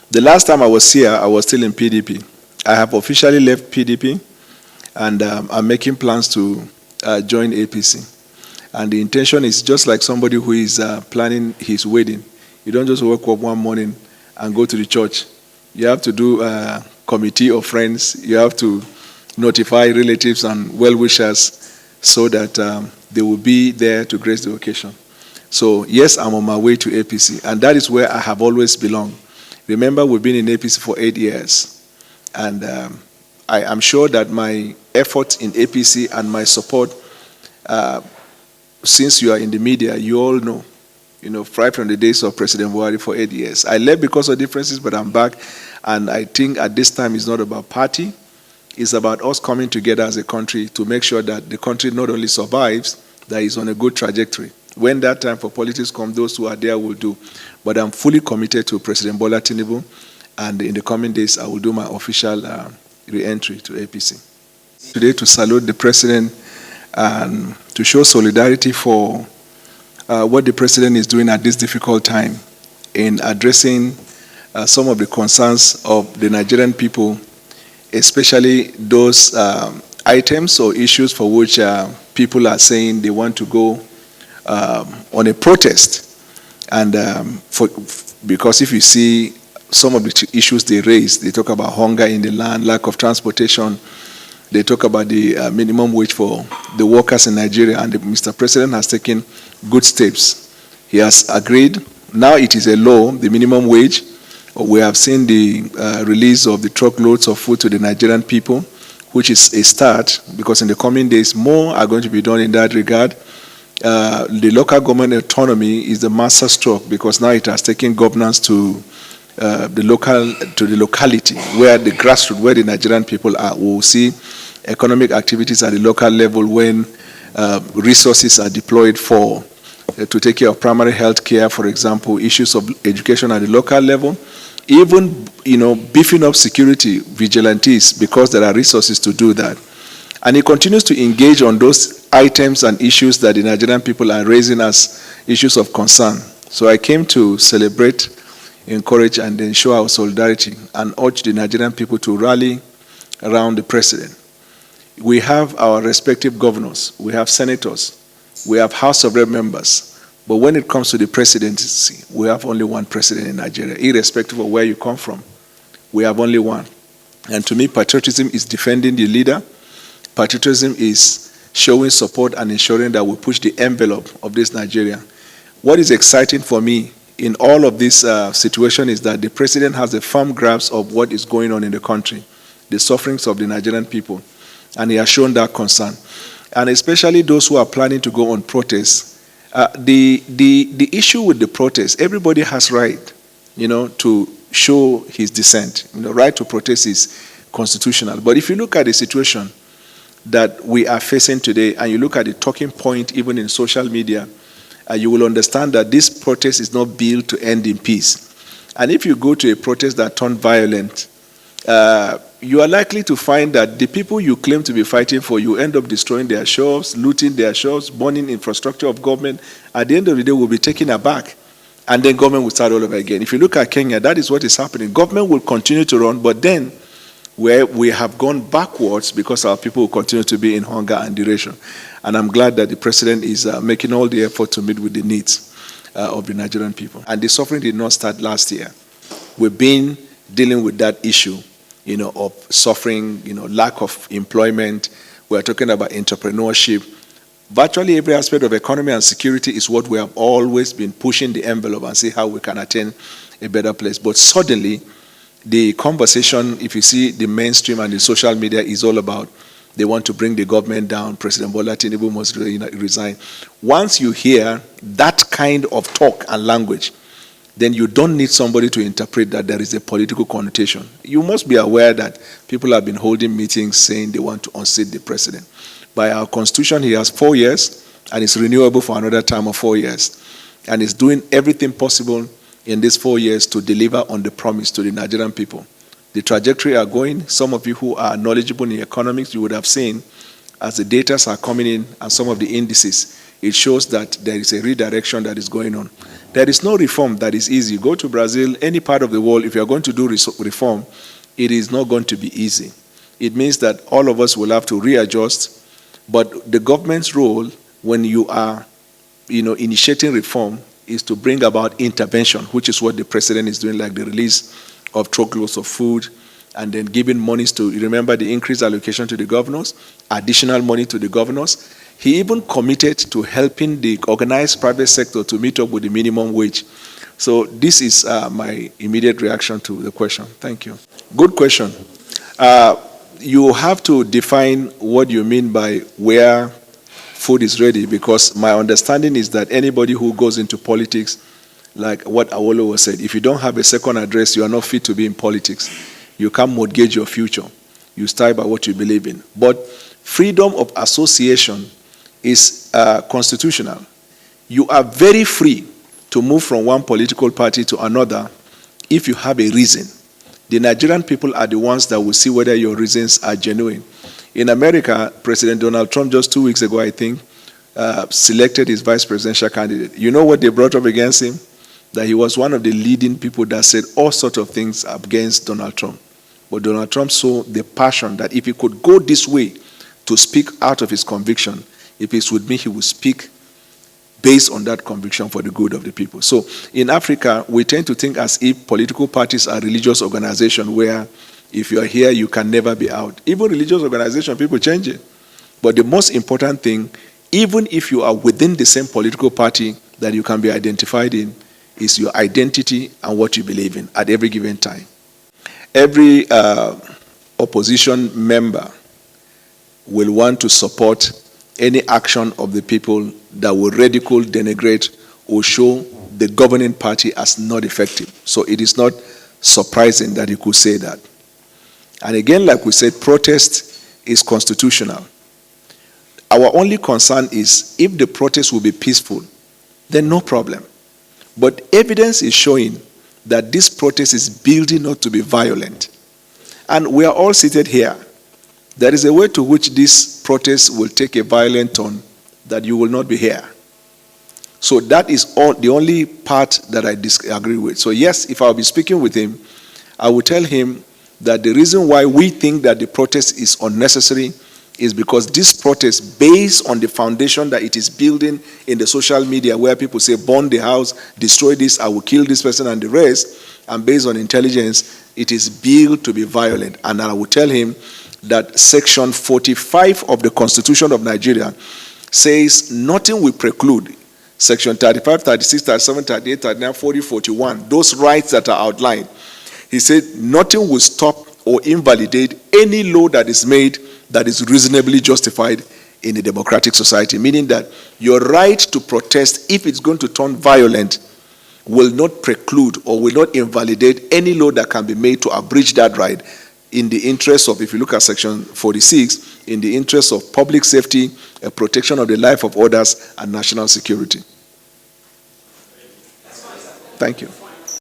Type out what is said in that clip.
The last time I was here, I was still in PDP. I have officially left PDP, and I'm making plans to join APC. And the intention is just like somebody who is planning his wedding. You don't just wake up one morning and go to the church. You have to do a committee of friends. You have to notify relatives and well-wishers so that they will be there to grace the occasion. So yes, I'm on my way to APC, and that is where I have always belonged. Remember, we've been in APC for 8 years, and I am sure that my efforts in APC and my support, since you are in the media, you all know, right from the days of President Bwala for 8 years. I left because of differences, but I'm back, and I think at this time it's not about party. It's about us coming together as a country to make sure that the country not only survives, that it's on a good trajectory. When that time for politics comes, those who are there will do. But I'm fully committed to President Bwala Tinubu, and in the coming days, I will do my official re-entry to APC. Today, to salute the President and to show solidarity for what the President is doing at this difficult time in addressing some of the concerns of the Nigerian people, especially those items or issues for which people are saying they want to go on a protest. And because if you see some of the issues they raise, they talk about hunger in the land, lack of transportation, they talk about the minimum wage for the workers in Nigeria, and Mr. President has taken good steps. He has agreed. Now it is a law, the minimum wage. We have seen the release of the truckloads of food to the Nigerian people, which is a start, because in the coming days, more are going to be done in that regard. The local government autonomy is the master stroke, because now it has taken governance to the locality, where the grassroots, where the Nigerian people are. We will see economic activities at the local level when resources are deployed for to take care of primary health care, for example, issues of education at the local level, even beefing up security vigilantes, because there are resources to do that. And he continues to engage on those items and issues that the Nigerian people are raising as issues of concern. So I came to celebrate, encourage, and ensure our solidarity, and urge the Nigerian people to rally around the President. We have our respective governors, we have senators, we have House of Rep members, but when it comes to the presidency, we have only one president in Nigeria, irrespective of where you come from. We have only one. And to me, patriotism is defending the leader. Patriotism is showing support and ensuring that we push the envelope of this Nigeria. What is exciting for me in all of this situation is that the President has a firm grasp of what is going on in the country, the sufferings of the Nigerian people, and he has shown that concern. And especially those who are planning to go on protests. The issue with the protest, everybody has right, to show his dissent. Right to protest is constitutional. But if you look at the situation that we are facing today, and you look at the talking point even in social media, you will understand that this protest is not built to end in peace. And if you go to a protest that turned violent, you are likely to find that the people you claim to be fighting for, you end up destroying their shops, looting their shops, burning infrastructure of government. At the end of the day, we'll be taken aback, and then government will start all over again. If you look at Kenya, that is what is happening. Government will continue to run, but then where we have gone backwards because our people will continue to be in hunger and duration. And I'm glad that the President is making all the effort to meet with the needs of the Nigerian people. And the suffering did not start last year. We've been dealing with that issue, of suffering, lack of employment. We're talking about entrepreneurship. Virtually every aspect of economy and security is what we have always been pushing the envelope and see how we can attain a better place. But suddenly, the conversation, if you see the mainstream and the social media, is all about they want to bring the government down, President Bwala Tinubu must resign. Once you hear that kind of talk and language, then you don't need somebody to interpret that there is a political connotation. You must be aware that people have been holding meetings saying they want to unseat the president. By our constitution, he has 4 years, and it's renewable for another term of 4 years. And he's doing everything possible in these 4 years to deliver on the promise to the Nigerian people. The trajectory are going. Some of you who are knowledgeable in economics, you would have seen, as the data are coming in and some of the indices, it shows that there is a redirection that is going on. There is no reform that is easy. Go to Brazil, any part of the world, if you are going to do reform, it is not going to be easy. It means that all of us will have to readjust, but the government's role when you are initiating reform is to bring about intervention, which is what the president is doing, like the release of truckloads of food, and then giving monies to, remember the increased allocation to the governors, additional money to the governors. He even committed to helping the organized private sector to meet up with the minimum wage. So this is my immediate reaction to the question. Thank you. Good question. You have to define what you mean by where food is ready, because my understanding is that anybody who goes into politics, like what Awolowo said, if you don't have a second address, you are not fit to be in politics. You can't mortgage your future. You start by what you believe in. But freedom of association is constitutional. You are very free to move from one political party to another if you have a reason. The Nigerian people are the ones that will see whether your reasons are genuine. In America, President Donald Trump, just 2 weeks ago, I think, selected his vice presidential candidate. You know what they brought up against him? That he was one of the leading people that said all sorts of things against Donald Trump. But Donald Trump saw the passion that if he could go this way to speak out of his conviction, if he's with me, he will speak based on that conviction for the good of the people. So in Africa, we tend to think as if political parties are religious organizations where if you are here, you can never be out. Even religious organizations, people change it. But the most important thing, even if you are within the same political party that you can be identified in, is your identity and what you believe in at every given time. Every opposition member will want to support any action of the people that will ridicule, denigrate, or show the governing party as not effective. So it is not surprising that he could say that. And again, like we said, protest is constitutional. Our only concern is if the protest will be peaceful, then no problem. But evidence is showing that this protest is building up to be violent. And we are all seated here. There is a way to which this protest will take a violent turn that you will not be here. So that is the only part that I disagree with. So yes, if I'll be speaking with him, I will tell him that the reason why we think that the protest is unnecessary is because this protest, based on the foundation that it is building in the social media where people say, burn the house, destroy this, I will kill this person and the rest, and based on intelligence, it is built to be violent. And I will tell him that Section 45 of the Constitution of Nigeria says nothing will preclude Section 35, 36, 37, 38, 39, 40, 41, those rights that are outlined. He said nothing will stop or invalidate any law that is made that is reasonably justified in a democratic society, meaning that your right to protest, if it's going to turn violent, will not preclude or will not invalidate any law that can be made to abridge that right in the interest of, if you look at Section 46, in the interest of public safety, protection of the life of others, and national security. Thank you.